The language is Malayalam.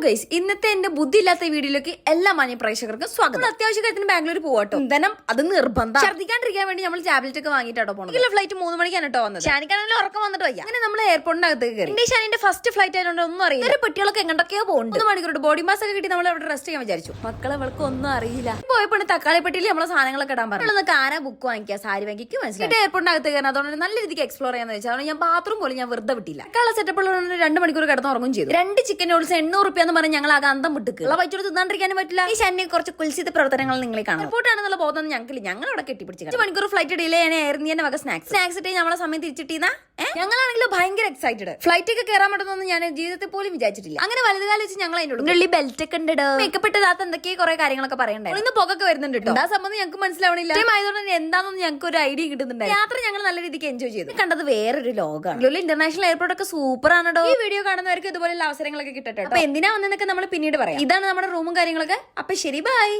ഗൈസ്, ഇന്നത്തെ എന്റെ ബുദ്ധി ഇല്ലാത്ത വീഡിയോയിലേക്ക് എല്ലാ മാന്യ പ്രേക്ഷകർക്കും സ്വാഗതം. അത്യാവശ്യ കാര്യത്തിന് ബാംഗ്ലൂർ പോവാട്ടോ. ഇന്ധനം അത് നിർബന്ധം. ഛർദ്ദിക്കാണ്ടിരിക്കാൻ വേണ്ടി നമ്മൾ ടാബ്ലറ്റ് ഒക്കെ വാങ്ങിയിട്ടോ പോകണം. ഫ്ലൈറ്റ് 3 മണിക്കാണ് കേട്ടോ വന്നത്. ഷാനിക്കാണെങ്കിൽ ഉറക്കം വന്നിട്ട് വയ്യ. അങ്ങനെ നമ്മൾ എയർപോർട്ടിനകത്തേക്ക് കയറി. എന്റെ ഷാനിന്റെ ഫസ്റ്റ് ഫ്ലൈറ്റ് ആയതുകൊണ്ട് ഒന്നും അറിയില്ല. ഒരു പെട്ടികളൊക്കെ എങ്ങോട്ടൊക്കെയോ പോകുന്നുണ്ട്. 1 മണിക്കൂർ ബോഡി മാസ് ഒക്കെ കിട്ടി നമ്മൾ അവിടെ റെസ്റ്റ് ചെയ്യാൻ വിചാരിച്ചു. മക്കളെ അവൾക്ക് ഒന്നും അറിയില്ല. പോയപ്പോൾ തക്കാളി പെട്ടിയിൽ നമ്മളെ സാധനങ്ങളൊക്കെ ഇടാൻ പറഞ്ഞു. കാര ബുക്ക് വാങ്ങിക്കുക, സാരി വാങ്ങിക്കും മനസ്സിലായി. എയർപോർട്ടിനകത്ത് കയറി. അതുകൊണ്ട് നല്ല രീതിക്ക് എക്സ്പ്ലോർ ചെയ്യാന്ന് വെച്ചാൽ ഞാൻ ബാത്റൂം പോലും ഞാൻ വെറുതെ വിട്ടില്ല. കള സെറ്റപ്പ് ഉള്ള 2 മണിക്കൂർ കിടന്ന് ഉറങ്ങും ചെയ്തു. 2 ചിക്കൻ നൂഡിൽസ് 800 രൂപ എന്ന് പറഞ്ഞ് ഞങ്ങൾ ആകെ അന്തം വിട്ടുക. ഉള്ള വൈറ്റോട് തിന്നാണ്ടിരിക്കാനും പറ്റില്ല. ഈ ഷാനിയെ കുറച്ച് കുൽസിത പ്രവർത്തനങ്ങൾ നിങ്ങളെ കാണാം. എയർപോർട്ടാണെന്നുള്ള ബോധം ഞങ്ങൾക്ക് ഞങ്ങൾ അവിടെ കെട്ടിപ്പിടിച്ചു. 5 മണിക്കൂർ ഫ്ലൈറ്റ് ഡിലേ ആയിരുന്നു. തന്നെ വക സ്നാക്സ് ഇട്ടേ നമ്മളെ സമയം തിരിച്ചിട്ടീന്ന ഞങ്ങളാണെങ്കിലും ഭയങ്കര എക്സൈറ്റഡ്. ഫ്ലൈറ്റ് ഒക്കെ കയറാൻ പറ്റുന്നൊന്നും ഞാൻ ജീവിതത്തിൽ പോലും വിചാരിച്ചിട്ടില്ല. അങ്ങനെ വലുതുകാലം വെച്ച് ഞങ്ങൾ അതിനുള്ളിൽ ബെൽറ്റ് ഒക്കെ ഉണ്ട്, മേക്കപ്പ് ഇട്ടതാത്ത എന്തൊക്കെയോ കുറെ കാര്യങ്ങളൊക്കെ പറയണ്ടായി. ഇന്ന് പുകൊക്കെ വരുന്നുണ്ട് കേട്ടോ. ആ സംബന്ധം ഞങ്ങൾക്ക് മനസ്സിലാവണില്ല. ആയതുകൊണ്ട് എന്താണെന്ന് ഞങ്ങൾക്ക് ഒരു ഐഡിയ കിട്ടുന്നുണ്ട്. യാത്ര ഞങ്ങൾ നല്ല രീതിക്ക് എൻജോയ് ചെയ്തു. കണ്ടത് വേറൊരു ലോകമാണ്. ഇന്റർനാഷണൽ എയർപോർട്ട് ഒക്കെ സൂപ്പർ ആണോ. ഈ വീഡിയോ കാണുന്നവർക്ക് ഇതുപോലെയുള്ള അവസരങ്ങളൊക്കെ കിട്ടട്ടെ. അപ്പൊ എന്തിനാ വന്നതൊക്കെ നമ്മൾ പിന്നീട് പറയാം. ഇതാണ് നമ്മുടെ റൂമും കാര്യങ്ങളൊക്കെ. അപ്പൊ ശരി, ബൈ.